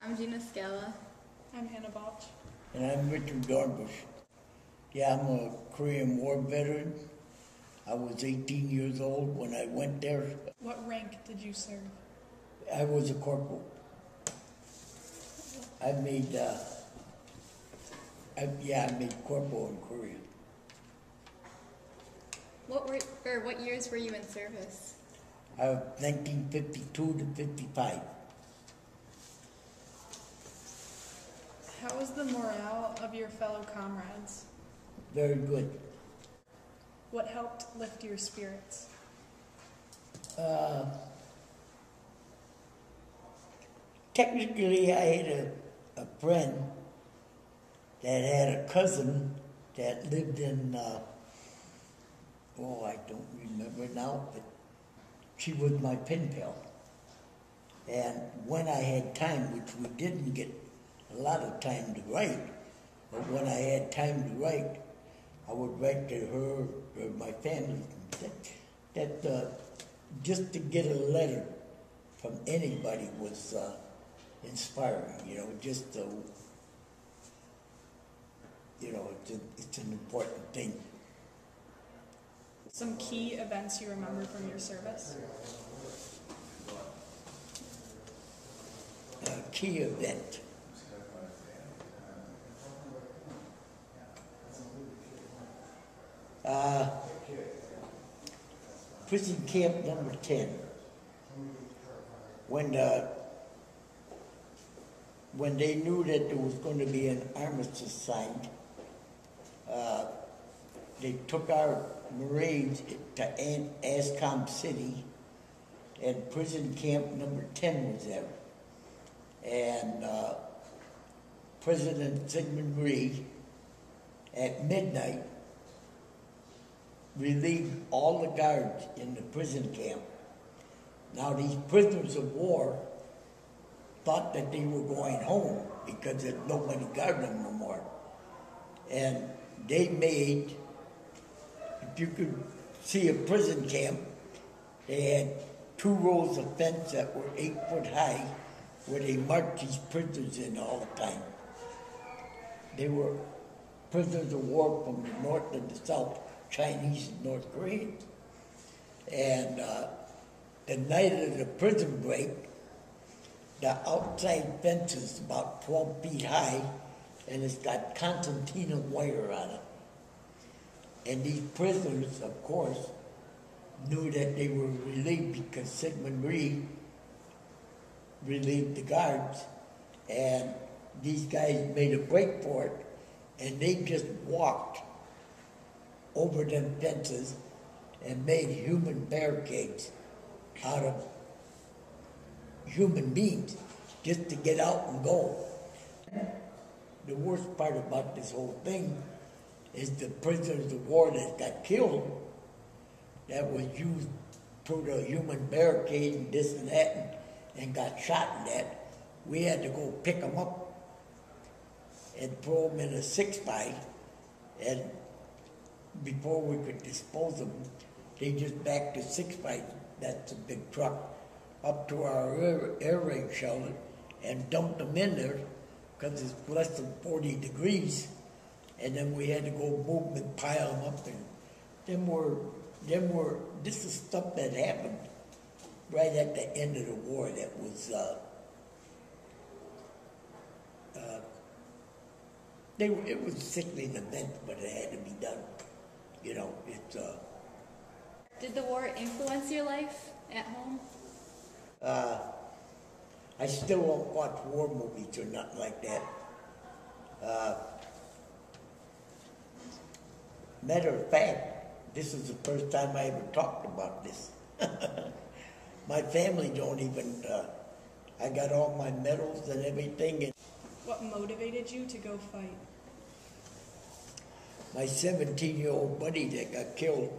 I'm Gina Scala. I'm Hannah Balch. And I'm Richard Dornbusch. Yeah, I'm a Korean War veteran. I was 18 years old when I went there. What rank did you serve? I was a corporal. I made corporal in Korea. What years were you in service? 1952 to 55. How was the morale of your fellow comrades? Very good. What helped lift your spirits? Technically, I had a friend that had a cousin that lived in, I don't remember now, but she was my pen pal. And when I had time, which we didn't get a lot of time to write, but when I had time to write, I would write to her or my family that just to get a letter from anybody was inspiring, just to, it's an important thing. Some key events you remember from your service? A key event. Prison camp number 10. When they knew that there was going to be an armistice signed, they took our Marines to Ascom City, and prison camp number 10 was there. And President Sigmund Rhee, at midnight, relieved all the guards in the prison camp. Now these prisoners of war thought that they were going home because there's nobody guarding them no more. And they made, if you could see a prison camp, they had 2 rows of fence that were 8 foot high where they marched these prisoners in all the time. They were prisoners of war from the north and the south, Chinese and North Korean. And the night of the prison break, the outside fence is about 12 feet high, and it's got concertina wire on it. And these prisoners, of course, knew that they were relieved because Sigmund Rhee relieved the guards, and these guys made a break for it, and they just walked over them fences and made human barricades out of human beings just to get out and go. The worst part about this whole thing is the prisoners of war that got killed, that was used through the human barricade and this and that, and got shot in that. We had to go pick them up and throw them in a 6x, and before we could dispose of them, they just backed the 6x, that's a big truck, up to our air raid shelter and dumped them in there because it's less than 40 degrees. And then we had to go move them and pile them up. And this is stuff that happened right at the end of the war that was, it was a sickening event, but it had to be done. Did the war influence your life at home? I still won't watch war movies or nothing like that. Matter of fact, this is the first time I ever talked about this. My family don't even, I got all my medals and everything. And what motivated you to go fight? My 17-year-old buddy that got killed,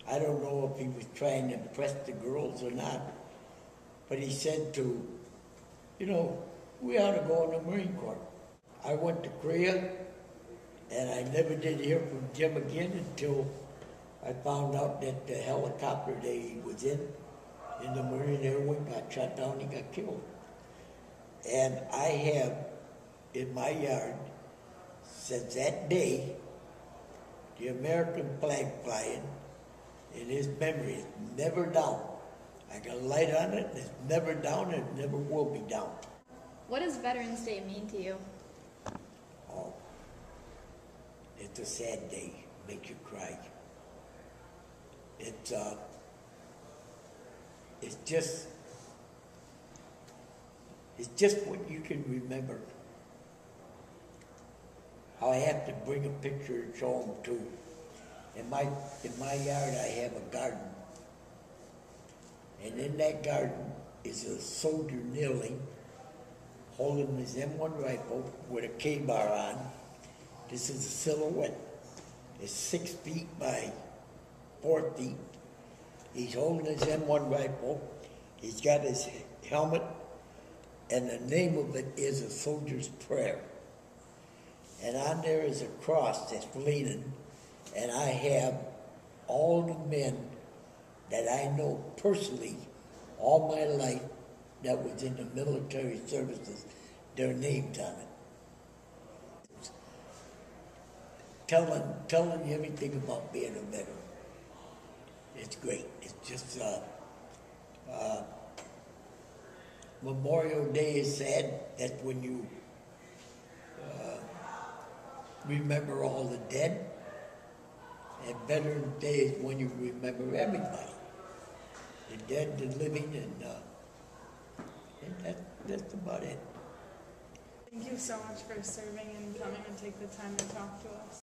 I don't know if he was trying to impress the girls or not, but he said we ought to go in the Marine Corps. I went to Korea, and I never did hear from Jim again until I found out that the helicopter that he was in the Marine Air Wing got shot down, he got killed. And I have in my yard, since that day, the American flag flying in his memory is never down. I got a light on it, and it's never down, and it never will be down. What does Veterans Day mean to you? Oh, it's a sad day, makes you cry. It's just what you can remember. I have to bring a picture and show them too. In my yard, I have a garden. And in that garden is a soldier kneeling, holding his M1 rifle with a K-bar on. This is a silhouette. It's 6 feet by 4 feet. He's holding his M1 rifle. He's got his helmet, and the name of it is A Soldier's Prayer. And on there is a cross that's leaning, and I have all the men that I know personally all my life that was in the military services, their names on it. Telling you everything about being a veteran. It's great. It's just, Memorial Day is sad. That's when you remember all the dead. And Veterans Day is when you remember everybody. The dead, the living, and that's about it. Thank you so much for serving and coming and take the time to talk to us.